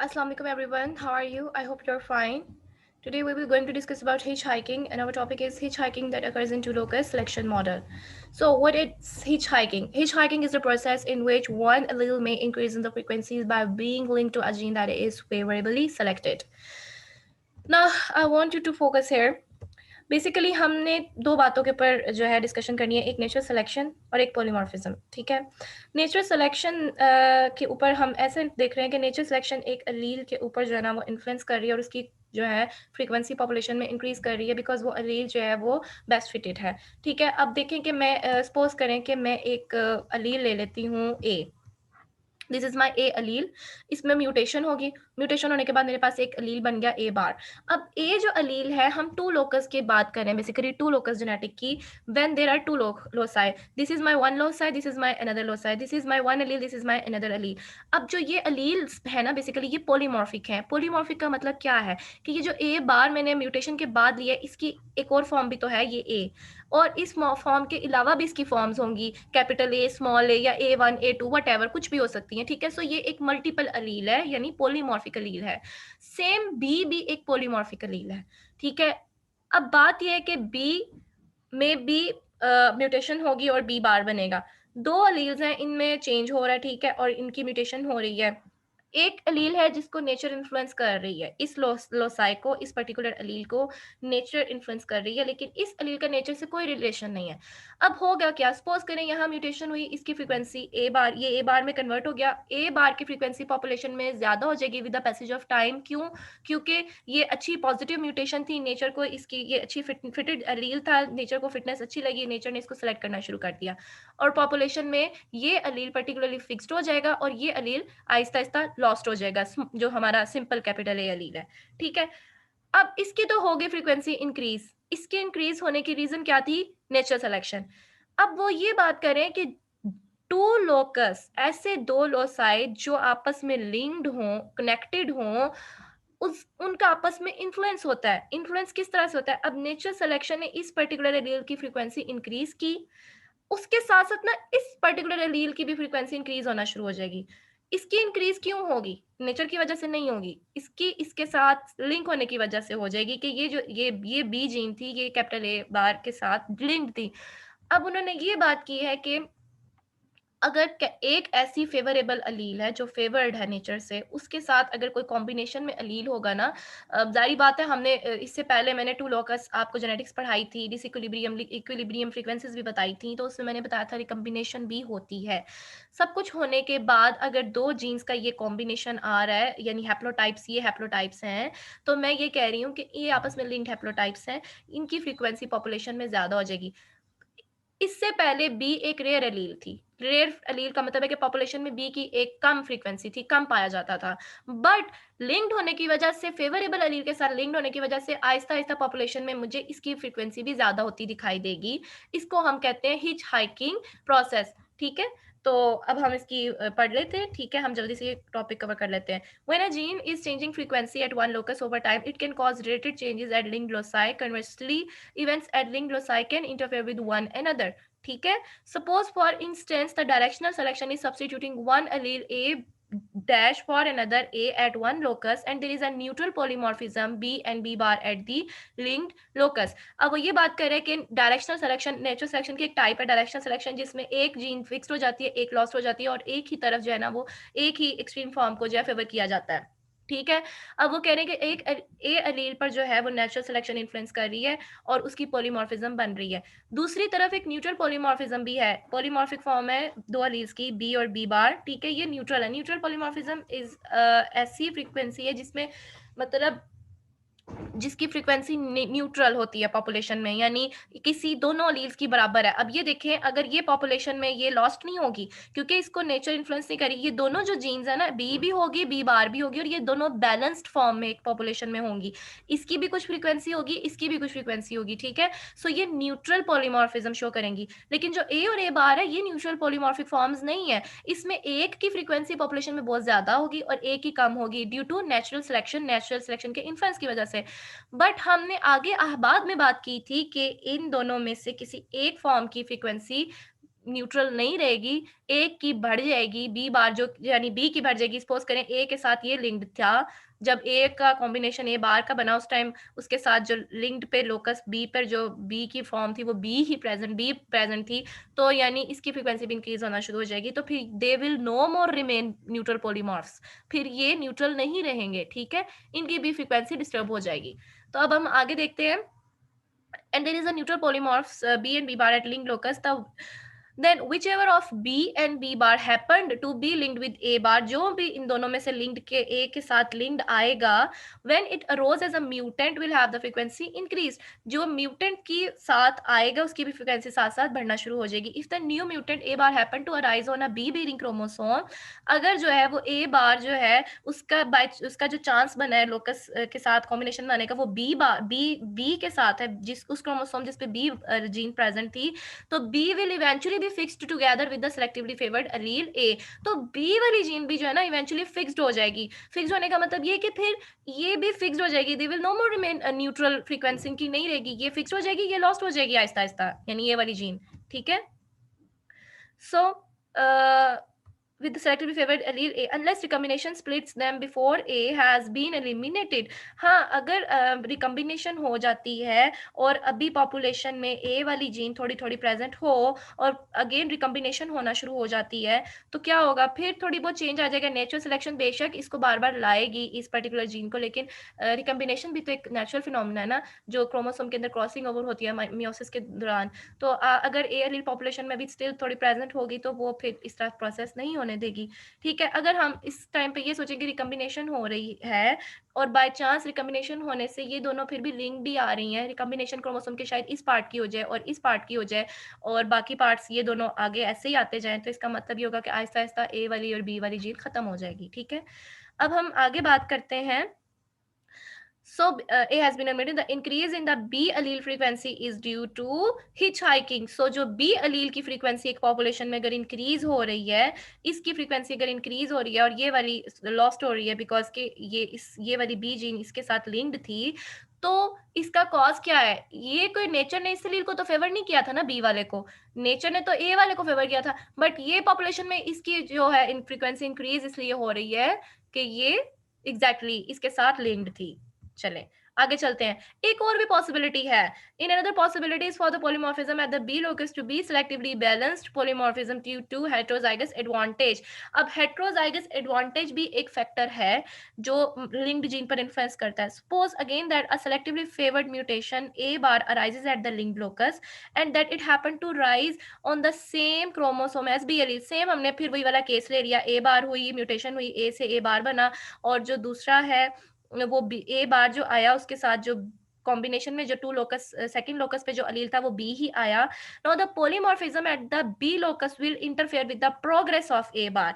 Assalamu alaikum everyone. How are you? I hope you're fine. Today we will going to discuss about hitchhiking, and our topic is hitchhiking that occurs in two locus selection model. So what is hitchhiking? Hitchhiking is the process in which one allele may increase in the frequencies by being linked to a gene that is favorably selected. Now I want you to focus here. Basically हमने दो बातों के ऊपर जो है discussion करनी है, एक नेचर सिलेक्शन और एक पॉलीमॉर्फिज्म. ठीक है, नेचर सिलेक्शन के ऊपर हम ऐसे देख रहे हैं कि नेचर सिलेक्शन एक अलील के ऊपर जो है ना वो इन्फ्लुएंस कर रही है और उसकी जो है फ्रीक्वेंसी पॉपुलेशन में इंक्रीज कर रही है बिकॉज वो अलील जो है वो बेस्ट फिटेड है. ठीक है, अब देखें कि मैं सपोज करें कि मैं एक अलील ले लेती हूँ ए. दिस इज माई ए अलील. इसमें म्यूटेशन होगी, म्यूटेशन होने के बाद मेरे पास एक अलील बन गया ए बार. अब ए जो अलील है, हम टू लोकस की बात करें, बेसिकली टू लोकस जेनेटिक की. When there are two loci, this is my one loci, this is my another loci, this is my one allele, this is my another allele. अब जो ये अलील है ना, basically ये पॉलीमॉर्फिक है. Polymorphic का मतलब क्या है कि ये जो ए बार मैंने म्यूटेशन के बाद लिया, इसकी एक और फॉर्म भी तो है ये ए, और इस फॉर्म के अलावा भी इसकी फॉर्म्स होंगी, कैपिटल ए, स्मॉल ए या A1 A2 वट कुछ भी हो सकती हैं. ठीक है, सो ये एक मल्टीपल अलील है, यानी पॉलीमॉर्फिक अलील है. सेम बी भी एक पॉलीमॉर्फिक अलील है. ठीक है, अब बात यह है कि बी में बी म्यूटेशन होगी और बी बार बनेगा. दो अलील्स हैं, इनमें चेंज हो रहा है. ठीक है, और इनकी म्यूटेशन हो रही है. एक अलील है जिसको नेचर इन्फ्लुएंस कर रही है, इस लोसाई को, इस पर्टिकुलर अलील को नेचर इन्फ्लुएंस कर रही है, लेकिन इस अलील का नेचर से कोई रिलेशन नहीं है. अब होगा क्या, सपोज करें यहाँ म्यूटेशन हुई, इसकी फ्रीक्वेंसी ए बार, ये ए बार में कन्वर्ट हो गया. ए बार की फ्रीक्वेंसी पॉपुलेशन में ज्यादा हो जाएगी with the passage of time. क्यों? क्योंकि ये अच्छी पॉजिटिव म्यूटेशन थी, नेचर को इसकी ये अच्छी फिटेड अलील था, नेचर को फिटनेस अच्छी लगी, नेचर ने इसको सेलेक्ट करना शुरू कर दिया, और पॉपुलेशन में ये अलील पर्टिकुलरली फिक्स्ड हो जाएगा और ये अलील आहिस्ता आहिस्ता लॉस्ट हो जाएगा, जो हमारा सिंपल कैपिटल ए अलील है. ठीक है, अब इसकी तो होगी फ्रीक्वेंसी इंक्रीज. इसके इंक्रीज होने की रीजन क्या थी? Nature selection. अब वो ये बात करें कि टू लोकस, ऐसे दो लोसाई जो आपस में लिंक्ड हों, कनेक्टेड हों, उस उनका आपस में इन्फ्लुएंस होता है. इन्फ्लुएंस किस तरह से होता है? अब नेचर सिलेक्शन ने इस पर्टिकुलर एलील की फ्रीक्वेंसी इंक्रीज की, उसके साथ साथ ना इस पर्टिकुलर एलील की भी फ्रीक्वेंसी इंक्रीज होना शुरू हो जाएगी. इसकी इंक्रीज क्यों होगी? नेचर की वजह से नहीं होगी, इसकी इसके साथ लिंक होने की वजह से हो जाएगी कि ये जो ये बी जीन थी, ये कैपिटल ए बार के साथ लिंक्ड थी. अब उन्होंने ये बात की है कि अगर एक ऐसी फेवरेबल अलील है जो फेवर्ड है नेचर से, उसके साथ अगर कोई कॉम्बिनेशन में अलील होगा ना, जारी बात है, हमने इससे पहले मैंने टू लॉकस आपको जेनेटिक्स पढ़ाई थी, डिसइक्विलिब्रियम इक्विलिब्रियम फ्रीक्वेंसीज भी बताई थी, तो उसमें मैंने बताया था रिकम्बिनेशन भी होती है. सब कुछ होने के बाद अगर दो जीन्स का ये कॉम्बिनेशन आ रहा है, यानी हैप्लोटाइप्स, ये हैप्लोटाइप्स हैं, तो मैं ये कह रही हूँ कि ये आपस में लिंक्ड हैप्लोटाइप्स हैं, इनकी फ्रीक्वेंसी पॉपुलेशन में ज्यादा हो जाएगी. इससे पहले बी एक रेयर एलील थी. रेयर एलील का मतलब है कि पॉपुलेशन में बी की एक कम फ्रीक्वेंसी थी, कम पाया जाता था. बट लिंक्ड होने की वजह से, फेवरेबल एलील के साथ लिंक्ड होने की वजह से आहिस्ता आहिस्ता पॉपुलेशन में मुझे इसकी फ्रीक्वेंसी भी ज्यादा होती दिखाई देगी. इसको हम कहते हैं हिच हाइकिंग प्रोसेस. ठीक है, तो अब हम इसकी पढ़ लेते हैं. ठीक है, हम जल्दी से टॉपिक कवर कर लेते हैं. When a gene is changing frequency at one locus over time, it can cause related changes at linked loci. Conversely, events at linked loci can interfere with one another. ठीक है, suppose for instance the directional selection is substituting one allele A dash for another A at one locus and there is a neutral polymorphism B and B bar at the linked locus. अब वो ये बात कर रहे हैं कि directional selection, natural selection की एक टाइप है डायरेक्शनल सिलेक्शन, जिसमें एक जीन फिक्स्ड हो जाती है, एक लॉस्ट हो जाती है, और एक ही तरफ जो है ना वो एक ही एक्सट्रीम फॉर्म को जो है फेवर किया जाता है. ठीक है, अब वो कह रहे हैं कि एक ए अलील पर जो है वो नेचुरल सिलेक्शन इन्फ्लुएंस कर रही है और उसकी पॉलीमॉर्फिज्म बन रही है. दूसरी तरफ एक न्यूट्रल पॉलीमॉर्फिज्म भी है. पॉलीमॉर्फिक फॉर्म है दो अलील्स की, बी और बी बार. ठीक है, ये न्यूट्रल है. न्यूट्रल पॉलीमॉर्फिज्म इज ऐसी फ्रीक्वेंसी है जिसमें मतलब जिसकी फ्रीक्वेंसी न्यूट्रल होती है पॉपुलेशन में, यानी किसी दोनों अलील्स की बराबर है. अब ये देखें, अगर ये पॉपुलेशन में ये लॉस्ट नहीं होगी क्योंकि इसको नेचर इन्फ्लुएंस नहीं करेगी, ये दोनों जो जीन्स है ना, बी भी होगी, बी बार भी होगी, और ये दोनों बैलेंस्ड फॉर्म में एक पॉपुलेशन में होंगी. इसकी भी कुछ फ्रीक्वेंसी होगी, इसकी भी कुछ फ्रीक्वेंसी होगी. ठीक है, सो ये न्यूट्रल पॉलीमॉर्फिज्म शो करेंगी. लेकिन जो ए और ए बार है, ये न्यूट्रल पॉलीमॉर्फिक फॉर्म्स नहीं है. इसमें एक की फ्रीक्वेंसी पॉपुलेशन में बहुत ज्यादा होगी और एक की कम होगी ड्यू टू नेचुरल सिलेक्शन के इन्फ्लुएंस की वजह से. बट हमने आगे बाद में बात की थी कि इन दोनों में से किसी एक फॉर्म की फ्रीक्वेंसी न्यूट्रल नहीं रहेगी, ए की बढ़ जाएगी, बी बार जो यानी बी की बढ़ जाएगी। सपोज करें ए के साथ ये लिंक्ड था, जब ए का कॉम्बिनेशन ए बार का बना उस टाइम उसके साथ जो लिंक्ड पे लोकस बी पर जो बी की फॉर्म थी वो बी प्रेजेंट थी, तो यानी इसकी फ्रीक्वेंसी भी इंक्रीज होना शुरू हो जाएगी। तो फिर they will no more remain neutral polymorphs, फिर ये न्यूट्रल नहीं रहेंगे, ठीक है, इनकी भी फ्रीक्वेंसी डिस्टर्ब हो जाएगी। तो अब हम आगे देखते हैं। And there is a neutral polymorphs B and B bar at linked locus, then whichever of B and B bar happened to be linked with A bar, जो भी इन दोनों में से linked के A के साथ linked आएगा, when it arose as a mutant will have the frequency increased, जो mutant की साथ आएगा उसकी भी frequency साथ साथ बढ़ना शुरू हो जाएगी। If the new mutant A bar happen to arise on a B bearing chromosome, अगर जो है वो A bar जो है उसका जो चांस बना है लोकस के साथ कॉम्बिनेशन बनाने का वो बी के साथ है, जिस उस क्रोमोसोम जिस पे बी जीन प्रेजेंट थी, तो B will eventually be fixed together with the selectively favoured allele A, तो बी वाली जीन भी जो है ना इवेंचुअली फिक्स्ड हो जाएगी। फिक्स्ड होने का मतलब ये कि फिर ये भी फिक्स्ड हो जाएगी, they will no more remain neutral, frequency इनकी नहीं रहेगी, ये फिक्स्ड हो जाएगी, ये लॉस्ट हो जाएगी आहिस्ता आहिस्ता, यानी ये वाली जीन, ठीक है। सो with the selectively favored allele A, unless recombination splits them before A has been eliminated. हाँ, अगर recombination हो जाती है और अभी population में A वाली जीन थोड़ी थोड़ी present हो और again recombination होना शुरू हो जाती है, तो क्या होगा, फिर थोड़ी बहुत change आ जाएगा। Natural selection बेशक इसको बार बार लाएगी इस particular जीन को, लेकिन recombination भी तो एक natural phenomena है ना, जो chromosome के अंदर crossing over होती है meiosis के दौरान। तो अगर A allele population में भी still थोड़ी present होगी तो वो फिर इस तरह process नहीं होने देगी, ठीक है। अगर हम इस टाइम पे ये सोचेंगे रिकम्बिनेशन हो रही है और बाय चांस रिकम्बिनेशन होने से ये दोनों फिर भी लिंक भी आ रही हैं, रिकम्बिनेशन क्रोमोसोम के शायद इस पार्ट की हो जाए और इस पार्ट की हो जाए और बाकी पार्ट्स ये दोनों आगे ऐसे ही आते जाएं, तो इसका मतलब ये होगा कि आहिस्ता आहिस्ता ए वाली और बी वाली जीन खत्म हो जाएगी, ठीक है। अब हम आगे बात करते हैं। So A has been admitted the increase in the B allele frequency is due to hitchhiking. So जो B allele की frequency एक population में अगर increase हो रही है, इसकी frequency अगर increase हो रही है और ये वाली lost हो रही है because के ये वाली B gene इसके साथ linked थी, तो इसका कॉज क्या है? ये कोई नेचर ने इस allele को तो फेवर नहीं किया था ना बी वाले को, नेचर ने तो ए वाले को फेवर किया था, बट ये पॉपुलेशन में इसकी जो है इन फ्रीक्वेंसी इंक्रीज इसलिए हो रही है कि ये एग्जैक्टली इसके साथ लिंक्ड थी। चलें आगे चलते हैं। एक और भी पॉसिबिलिटी है, in another possibilities for the polymorphism at the B locus to be selectively balanced polymorphism due to heterozygous advantage. अब हेटेरोजाइगस एडवांटेज भी एक फैक्टर है जो लिंक्ड जीन पर इन्फ्लुएंस करता है। Suppose again that a selectively favoured mutation A bar arises at the linked locus and that it happen to rise on the same chromosome as B allele. Same हमने फिर वही वाला case ले लिया, ए बार हुई म्यूटेशन हुई, ए से ए बार बना, और जो दूसरा है वो ए बार जो आया उसके साथ जो कॉम्बिनेशन में जो टू लोकस सेकंड लोकस पे जो अलील था वो बी ही आया। Now the polymorphism at the B locus will interfere with the progress of A bar.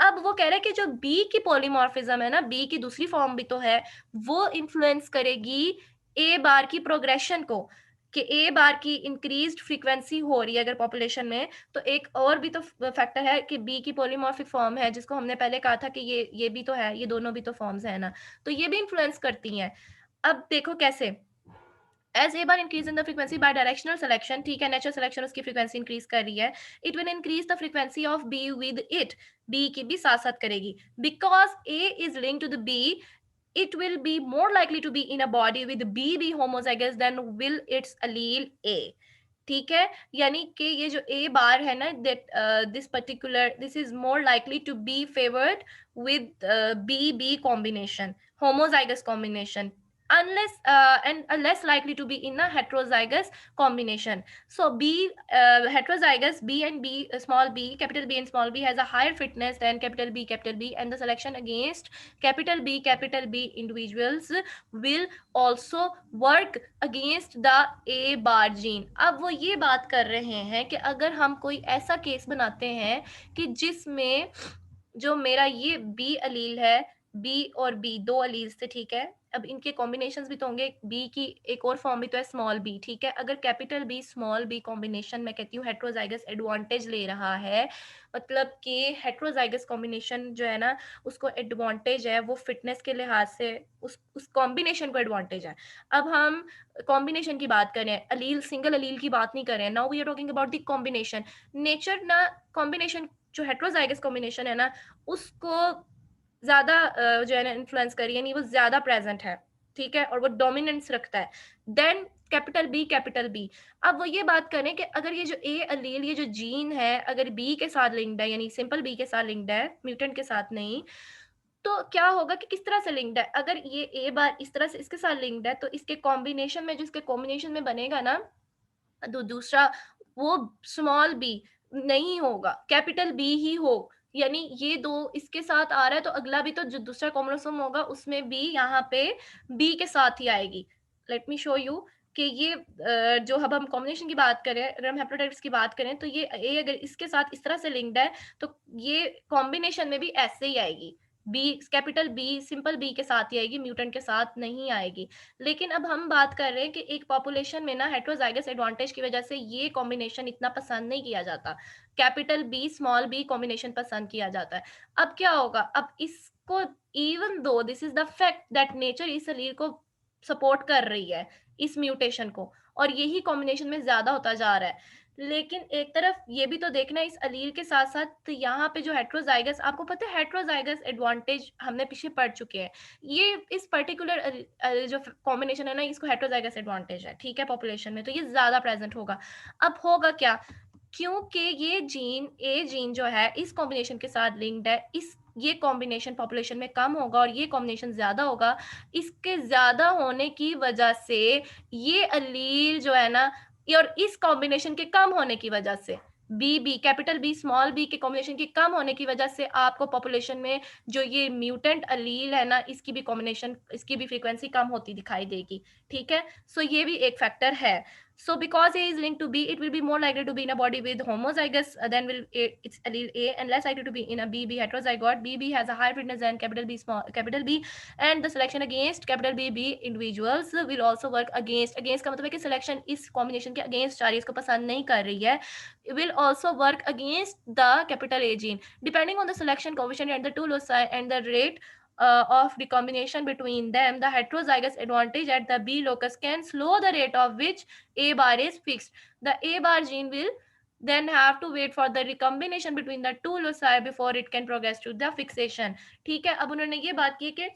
अब वो कह रहे हैं कि जो बी की पॉलीमॉर्फिज्म है ना, बी की दूसरी फॉर्म भी तो है, वो इन्फ्लुएंस करेगी ए बार की प्रोग्रेशन को, कि ए बार की इंक्रीज्ड फ्रीक्वेंसी हो रही है अगर पॉपुलेशन में, तो एक और भी तो फैक्टर है कि बी की पॉलीमॉर्फिक फॉर्म है, जिसको हमने पहले कहा था कि ये भी तो है, ये दोनों भी तो फॉर्म्स है ना, तो ये भी इन्फ्लुएंस करती हैं। अब देखो कैसे, as A bar increase in the frequency by directional selection, ठीक है, नेचुरल सिलेक्शन उसकी फ्रीक्वेंसी इंक्रीज कर रही है, it will increase the frequency of B with it, B की भी साथ साथ करेगी, because A is linked to the B, it will be more likely to be in a body with BB homozygous than will its allele A। ठीक है, यानी कि ये जो ए बार है ना, that this is more likely to be favored with BB combination, homozygous combination, unless and less likely to be in a heterozygous combination. So heterozygous B and B, small b, capital B and small b has a higher fitness than capital B, and the selection against capital B individuals will also work against the A bar gene। अब वो ये बात कर रहे हैं कि अगर हम कोई ऐसा केस बनाते हैं कि जिसमें जो मेरा ये बी अलील है बी और बी दो अलील्स थे, ठीक है। अब इनके कॉम्बिनेशंस भी तो होंगे, बी की एक और फॉर्म भी तो है स्मॉल बी, ठीक है। अगर capital B small B combination मैं कहती हूँ हेट्रोजाइगस एडवांटेज ले रहा है, मतलब कि हेट्रोजाइगस कॉम्बिनेशन जो है ना उसको एडवांटेज है, वो फिटनेस के लिहाज से उस कॉम्बिनेशन को एडवांटेज है। अब हम कॉम्बिनेशन की बात करें, अलील सिंगल अलील की बात नहीं कर रहे हैं, now we are talking about the combination. Nature ना कॉम्बिनेशन जो हेट्रोजाइगस कॉम्बिनेशन है ना उसको ज्यादा जो है ना इन्फ्लुएंस करी, यानी वो ज्यादा प्रेजेंट है, ठीक है, और वो डोमिनेंस रखता है देन कैपिटल बी। अब वो ये बात करें कि अगर ये जो ए अलील ये जो जीन है अगर बी के साथ लिंक्ड है, यानी सिंपल बी के साथ लिंक्ड है, म्यूटेंट के साथ नहीं, तो क्या होगा कि किस तरह से लिंक्ड है। अगर ये ए बार इस तरह से इसके साथ लिंक्ड है तो इसके कॉम्बिनेशन में जो इसके कॉम्बिनेशन में बनेगा ना दूसरा, वो स्मॉल बी नहीं होगा, कैपिटल बी ही हो। यानी ये दो इसके साथ आ रहा है तो अगला भी तो जो दूसरा क्रोमोसोम होगा उसमें भी यहाँ पे बी के साथ ही आएगी। लेट मी शो यू कि ये जो अब हम कॉम्बिनेशन की बात करें, अगर हम हेप्लोटाइप्स की बात करें तो ये ए अगर इसके साथ इस तरह से लिंक्ड है तो ये कॉम्बिनेशन में भी ऐसे ही आएगी, B capital B simple B के साथ ही आएगी, म्यूटेंट के साथ नहीं आएगी। लेकिन अब हम बात कर रहे हैं कि एक पॉपुलेशन में ना हेट्रोजाइगस एडवांटेज की वजह से ये कॉम्बिनेशन इतना पसंद नहीं किया जाता, capital B small B combination पसंद किया जाता है। अब क्या होगा, अब इसको even though this is the fact that nature इस अलील को सपोर्ट कर रही है, इस म्यूटेशन को, और यही कॉम्बिनेशन में ज्यादा होता जा रहा है। लेकिन एक तरफ ये भी तो देखना है इस अलील के साथ साथ तो यहाँ पे जो हेट्रोजाइगस, आपको पता है हेट्रोजाइगस एडवांटेज हमने पीछे पढ़ चुके हैं, ये इस पर्टिकुलर जो कॉम्बिनेशन है ना इसको हेट्रोजाइगस एडवांटेज है, ठीक है, पॉपुलेशन में तो ये ज्यादा प्रेजेंट होगा। अब होगा क्या, क्योंकि ये जीन ए जीन जो है इस कॉम्बिनेशन के साथ लिंक्ड है, इस ये कॉम्बिनेशन पॉपुलेशन में कम होगा और ये कॉम्बिनेशन ज्यादा होगा, इसके ज्यादा होने की वजह से ये अलील जो है ना और इस कॉम्बिनेशन के कम होने की वजह से B capital B small B के कॉम्बिनेशन के कम होने की वजह से आपको पॉपुलेशन में जो ये म्यूटेंट अलील है ना इसकी भी कॉम्बिनेशन इसकी भी फ्रीक्वेंसी कम होती दिखाई देगी, ठीक है। सो ये भी एक फैक्टर है। So because A is linked to B, it will be more likely to be in a body with homozygous than will its allele A, and less likely to be in a BB heterozygote. BB has a higher fitness than capital B, and the selection against capital B individuals will also work against का मतलब है कि selection इस combination के against आ रही है, इसको पसंद नहीं कर रही है, will also work against the capital A gene depending on the selection coefficient and the two loci and the rate of recombination between them. The heterozygous advantage at the B locus can slow the rate of which A bar is fixed. The A bar gene will then have to wait for the recombination between the two loci before it can progress to the fixation. ठीक है, अब उन्होंने ये बात की कि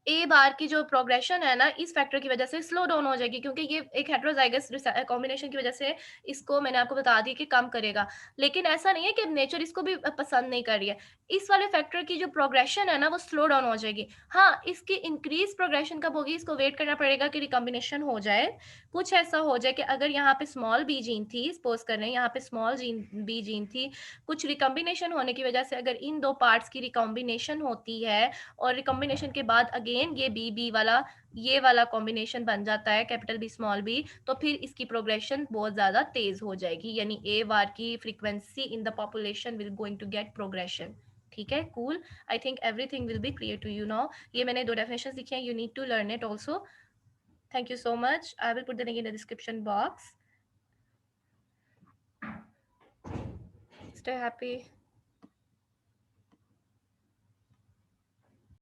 ए bar की जो प्रोग्रेशन है ना इस फैक्टर की वजह से स्लो डाउन हो जाएगी, क्योंकि ये एक हेट्रोजाइगस कॉम्बिनेशन की वजह से इसको मैंने आपको बता दी कि कम करेगा। लेकिन ऐसा नहीं है कि नेचर इसको भी पसंद नहीं कर रही है, इस वाले फैक्टर की जो प्रोग्रेशन है ना वो स्लो डाउन हो जाएगी। हाँ, इसकी इंक्रीज प्रोग्रेशन कब होगी, इसको वेट करना पड़ेगा कि रिकॉम्बिनेशन हो जाए। कुछ ऐसा हो जाए कि अगर यहाँ पे स्मॉल बी जीन थी, सपोज कर रहे हैं यहाँ पे स्मॉल बी जीन थी, कुछ रिकॉम्बिनेशन होने की वजह से अगर इन दो पार्ट्स की रिकॉम्बिनेशन होती है और रिकॉम्बिनेशन के बाद अगेन ये बी बी वाला ये वाला कॉम्बिनेशन बन जाता है कैपिटल बी स्मॉल बी, तो फिर इसकी प्रोग्रेशन बहुत ज्यादा तेज हो जाएगी, यानी ए बार की frequency in the population will going to get progression. ठीक है, cool. I think everything will be clear to you now. ये मैंने दो डेफिनेशन लिखी हैं, you need to learn it also. Thank you so much. I will put the link in the description box. Stay happy.